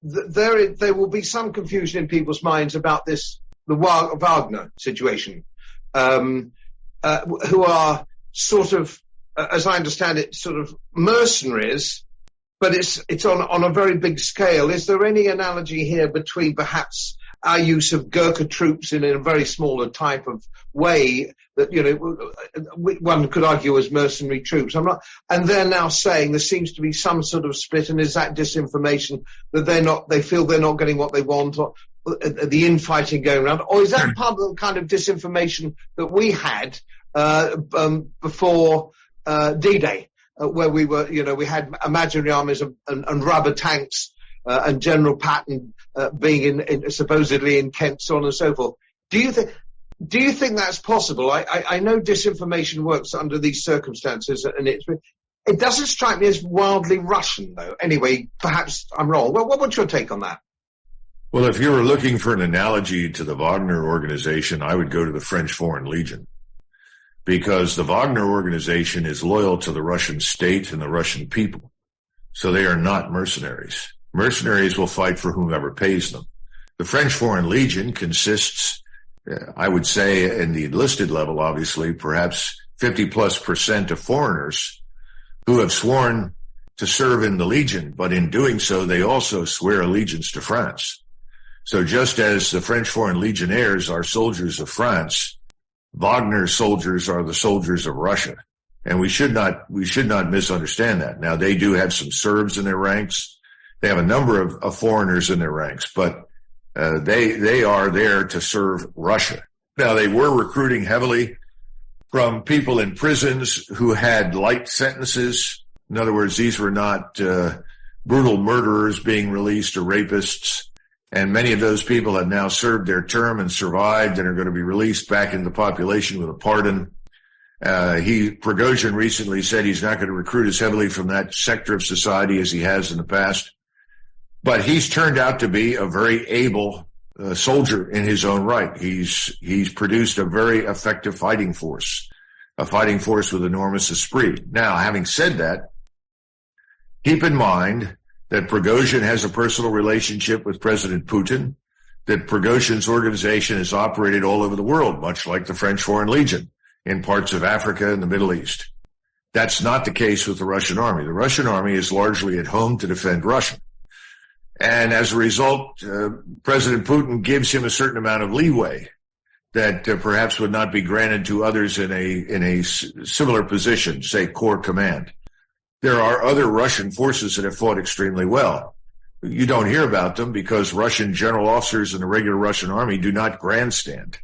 there will be some confusion in people's minds about the Wagner situation, who are sort of, as I understand it, sort of mercenaries, but it's on a very big scale. Is there any analogy here between perhaps our use of Gurkha troops in a very smaller type of way that, one could argue as mercenary troops? And they're now saying there seems to be some sort of split, and is that disinformation that they feel they're not getting what they want, or the infighting going around, or is that part of the kind of disinformation that we had before D-Day, where we were, we had imaginary armies and rubber tanks and General Patton being supposedly in Kent, so on and so forth. Do you think that's possible? I know disinformation works under these circumstances, and it doesn't strike me as wildly Russian, though. Anyway, perhaps I'm wrong. Well, what's your take on that? Well, if you were looking for an analogy to the Wagner organization, I would go to the French Foreign Legion, because the Wagner organization is loyal to the Russian state and the Russian people. So they are not mercenaries. Mercenaries will fight for whomever pays them. The French Foreign Legion consists, I would say, in the enlisted level, obviously, perhaps 50+% of foreigners who have sworn to serve in the Legion, but in doing so, they also swear allegiance to France. So just as the French Foreign Legionnaires are soldiers of France, Wagner soldiers are the soldiers of Russia. And we should not misunderstand that. Now, they do have some Serbs in their ranks. They have a number of foreigners in their ranks, but they are there to serve Russia. Now, they were recruiting heavily from people in prisons who had light sentences. In other words, these were not brutal murderers being released or rapists. And many of those people have now served their term and survived and are going to be released back into the population with a pardon. Prigozhin recently said he's not going to recruit as heavily from that sector of society as he has in the past. But he's turned out to be a very able soldier in his own right. He's produced a very effective fighting force, a fighting force with enormous esprit. Now, having said that, keep in mind that Prigozhin has a personal relationship with President Putin, that Prigozhin's organization has operated all over the world, much like the French Foreign Legion, in parts of Africa and the Middle East. That's not the case with the Russian army. The Russian army is largely at home to defend Russia. And as a result, President Putin gives him a certain amount of leeway that perhaps would not be granted to others in a similar position, say Corps Command. There are other Russian forces that have fought extremely well. You don't hear about them because Russian general officers in the regular Russian army do not grandstand.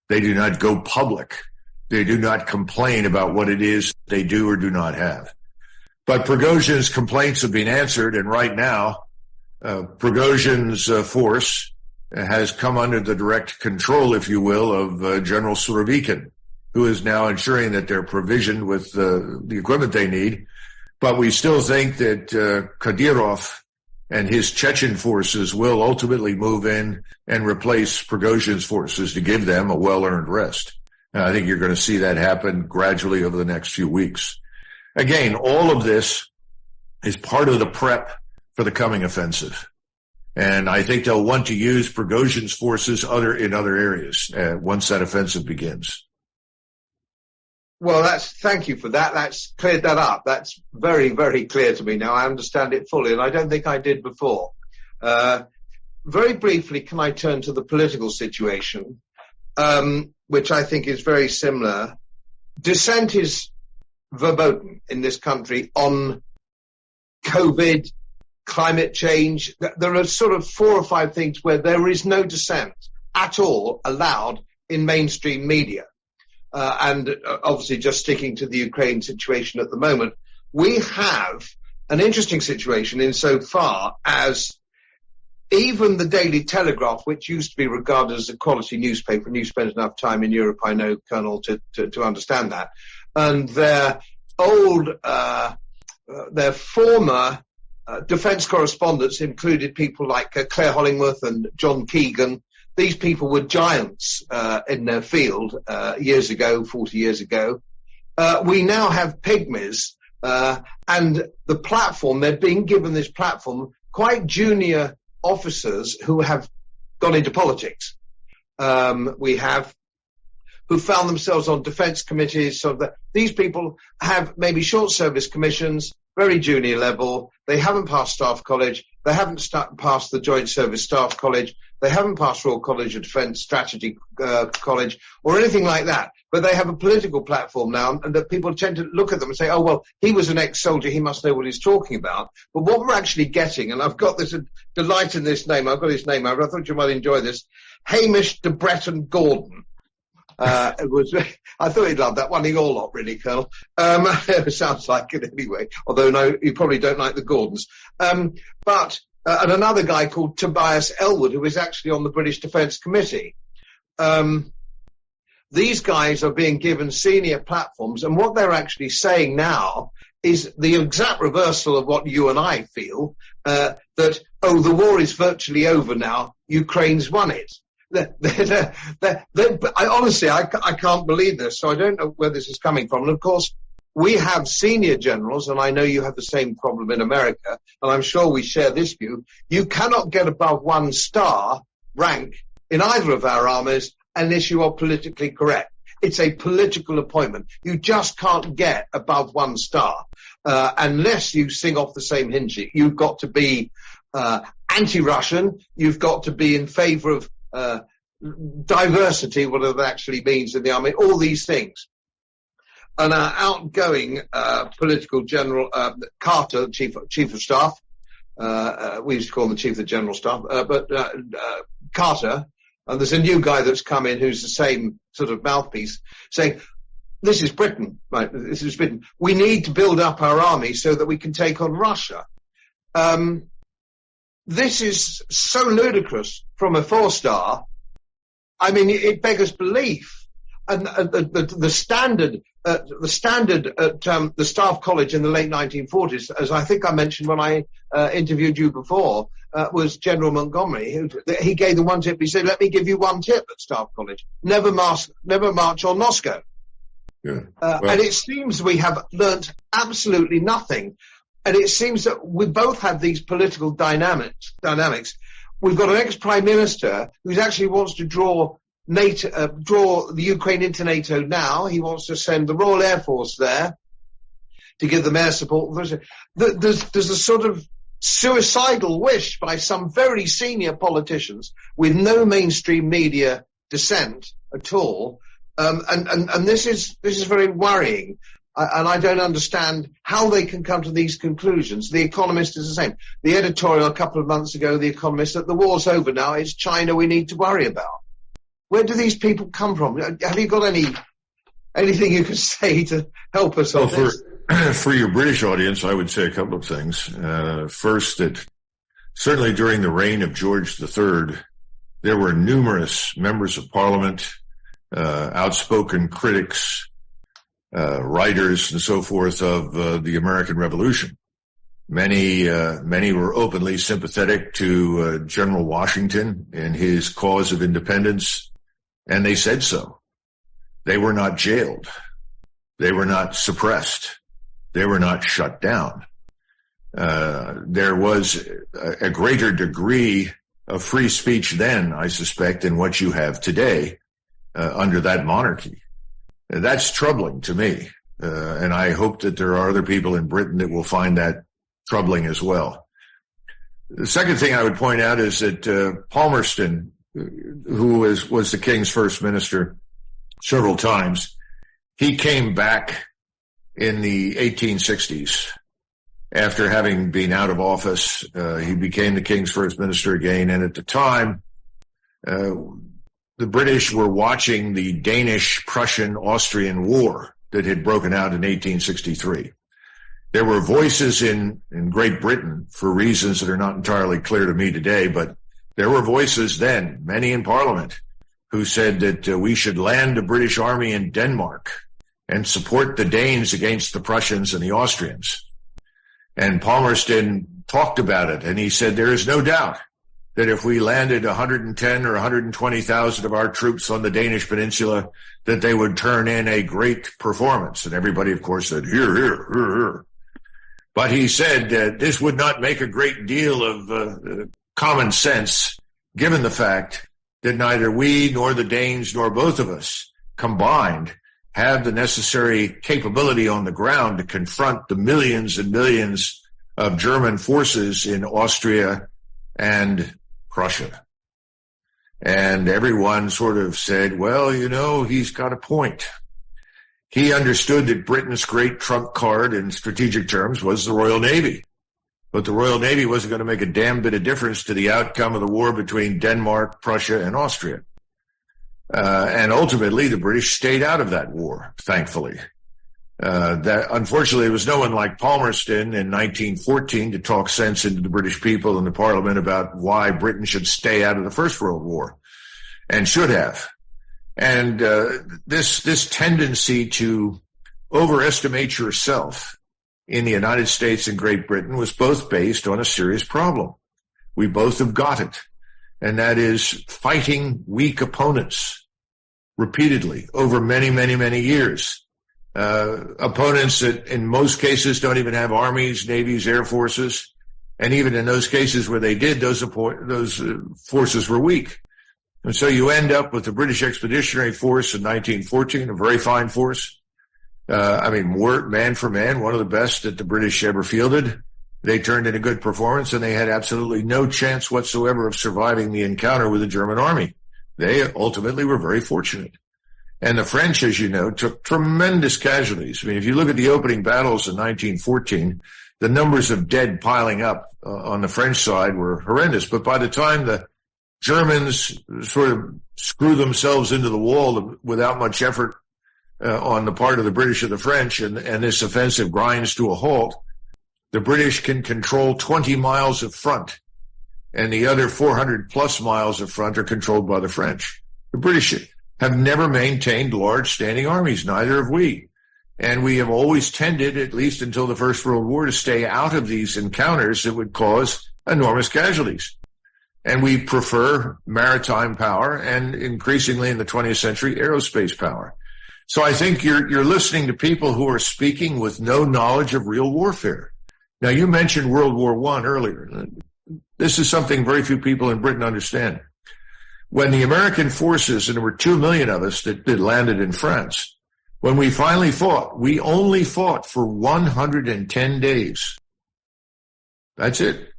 They do not go public. They do not complain about what it is they do or do not have. But Prigozhin's complaints have been answered, and right now, Prigozhin's force has come under the direct control, if you will, of General Surovikin, who is now ensuring that they're provisioned with the equipment they need. But we still think that Kadyrov and his Chechen forces will ultimately move in and replace Prigozhin's forces to give them a well-earned rest. And I think you're going to see that happen gradually over the next few weeks. Again, all of this is part of the prep for the coming offensive. And I think they'll want to use Prigozhin's forces in other areas once that offensive begins. Well, thank you for that. That's cleared that up. That's very, very clear to me now. I understand it fully, and I don't think I did before. Very briefly, can I turn to the political situation, which I think is very similar. Dissent is verboten in this country on COVID, climate change. There are sort of 4 or 5 things where there is no dissent at all allowed in mainstream media. And obviously just sticking to the Ukraine situation at the moment, we have an interesting situation insofar as even the Daily Telegraph, which used to be regarded as a quality newspaper, and you spent enough time in Europe, I know, Colonel, to understand that, and their former defence correspondents included people like Claire Hollingworth and John Keegan. These people were giants in their field years ago, 40 years ago. We now have pygmies, and the platform, they're being given this platform, quite junior officers who have gone into politics. We have who found themselves on defence committees. So that these people have maybe short service commissions, very junior level. They haven't passed staff college. They haven't passed the Joint Service Staff College. They haven't passed Royal College of Defence Strategy College or anything like that. But they have a political platform now, and that people tend to look at them and say, oh, well, he was an ex-soldier. He must know what he's talking about. But what we're actually getting, and I've got this delight in this name. I've got his name. I thought you might enjoy this. Hamish de Breton Gordon. I thought he'd love that one. You all lot, really, Colonel. It sounds like it anyway. Although, no, you probably don't like the Gordons. And another guy called Tobias Elwood, who is actually on the British Defence Committee. These guys are being given senior platforms, and what they're actually saying now is the exact reversal of what you and I feel, that, oh, the war is virtually over now, Ukraine's won it. Honestly, I can't believe this, so I don't know where this is coming from. And of course, we have senior generals, and I know you have the same problem in America, and I'm sure we share this view. You cannot get above 1 star rank in either of our armies unless you are politically correct. It's a political appointment. You just can't get above 1 star unless you sing off the same hymn sheet. You've got to be anti-Russian. You've got to be in favour of diversity, whatever that actually means in the army, all these things. And our outgoing political general, Carter, chief of staff, we used to call him the chief of the general staff, but Carter, and there's a new guy that's come in who's the same sort of mouthpiece, saying, this is Britain, right? This is Britain. We need to build up our army so that we can take on Russia. This is so ludicrous from a 4-star. I mean, it beggars belief. And the standard at the Staff College in the late 1940s, as I think I mentioned when I interviewed you before, was General Montgomery. He gave the one tip. He said, "Let me give you one tip at Staff College: never march on Moscow." Yeah. And it seems we have learnt absolutely nothing. And it seems that we both have these political dynamics. We've got an ex-prime minister who actually wants to draw the Ukraine into NATO now. He wants to send the Royal Air Force there to give them air support. There's a sort of suicidal wish by some very senior politicians with no mainstream media dissent at all. And this is very worrying. And I don't understand how they can come to these conclusions. The Economist is the same. The editorial a couple of months ago, The Economist, that the war's over now, it's China we need to worry about. Where do these people come from? Have you got anything you can say to help us on this? For your British audience, I would say a couple of things. First, that certainly during the reign of George III, there were numerous members of Parliament, outspoken critics, writers and so forth of the American Revolution. Many were openly sympathetic to General Washington and his cause of independence, and they said so. They were not jailed. They were not suppressed. They were not shut down. There was a greater degree of free speech then, I suspect, than what you have today under that monarchy. That's troubling to me, and I hope that there are other people in Britain that will find that troubling as well. The second thing I would point out is that Palmerston, who was the King's first minister several times, he came back in the 1860s. After having been out of office, he became the King's first minister again, and at the time, the British were watching the Danish-Prussian-Austrian War that had broken out in 1863. There were voices in Great Britain, for reasons that are not entirely clear to me today, but there were voices then, many in Parliament, who said that we should land a British army in Denmark and support the Danes against the Prussians and the Austrians. And Palmerston talked about it, and he said there is no doubt that if we landed 110 or 120,000 of our troops on the Danish peninsula, that they would turn in a great performance. And everybody, of course, said, hear, hear, hear, hear. But he said that this would not make a great deal of common sense, given the fact that neither we nor the Danes nor both of us combined have the necessary capability on the ground to confront the millions and millions of German forces in Austria and Prussia. And everyone sort of said, well, you know, he's got a point. He understood that Britain's great trump card in strategic terms was the Royal Navy. But the Royal Navy wasn't going to make a damn bit of difference to the outcome of the war between Denmark, Prussia, and Austria. And ultimately, the British stayed out of that war, thankfully. That unfortunately, there was no one like Palmerston in 1914 to talk sense into the British people and the Parliament about why Britain should stay out of the First World War, and should have. And this tendency to overestimate yourself in the United States and Great Britain was both based on a serious problem. We both have got it, and that is fighting weak opponents repeatedly over many, many, many years. Opponents that in most cases don't even have armies, navies, air forces, and even in those cases where they did, those forces were weak. And so you end up with the British Expeditionary Force in 1914, a very fine force. Man for man, one of the best that the British ever fielded. They turned in a good performance, and they had absolutely no chance whatsoever of surviving the encounter with the German army. They ultimately were very fortunate. And the French, as you know, took tremendous casualties. I mean, if you look at the opening battles in 1914, the numbers of dead piling up on the French side were horrendous. But by the time the Germans sort of screw themselves into the wall without much effort on the part of the British or the French, and this offensive grinds to a halt, the British can control 20 miles of front, and the other 400 plus miles of front are controlled by the French. The British have never maintained large standing armies, neither have we. And we have always tended, at least until the First World War, to stay out of these encounters that would cause enormous casualties. And we prefer maritime power and increasingly in the 20th century, aerospace power. So I think you're listening to people who are speaking with no knowledge of real warfare. Now, you mentioned World War I earlier. This is something very few people in Britain understand. When the American forces, and there were 2 million of us that landed in France, when we finally fought, we only fought for 110 days. That's it.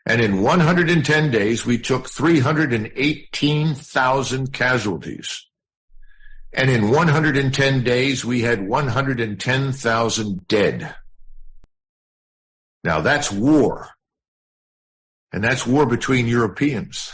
And in 110 days, we took 318,000 casualties. And in 110 days, we had 110,000 dead. Now, that's war. And that's war between Europeans.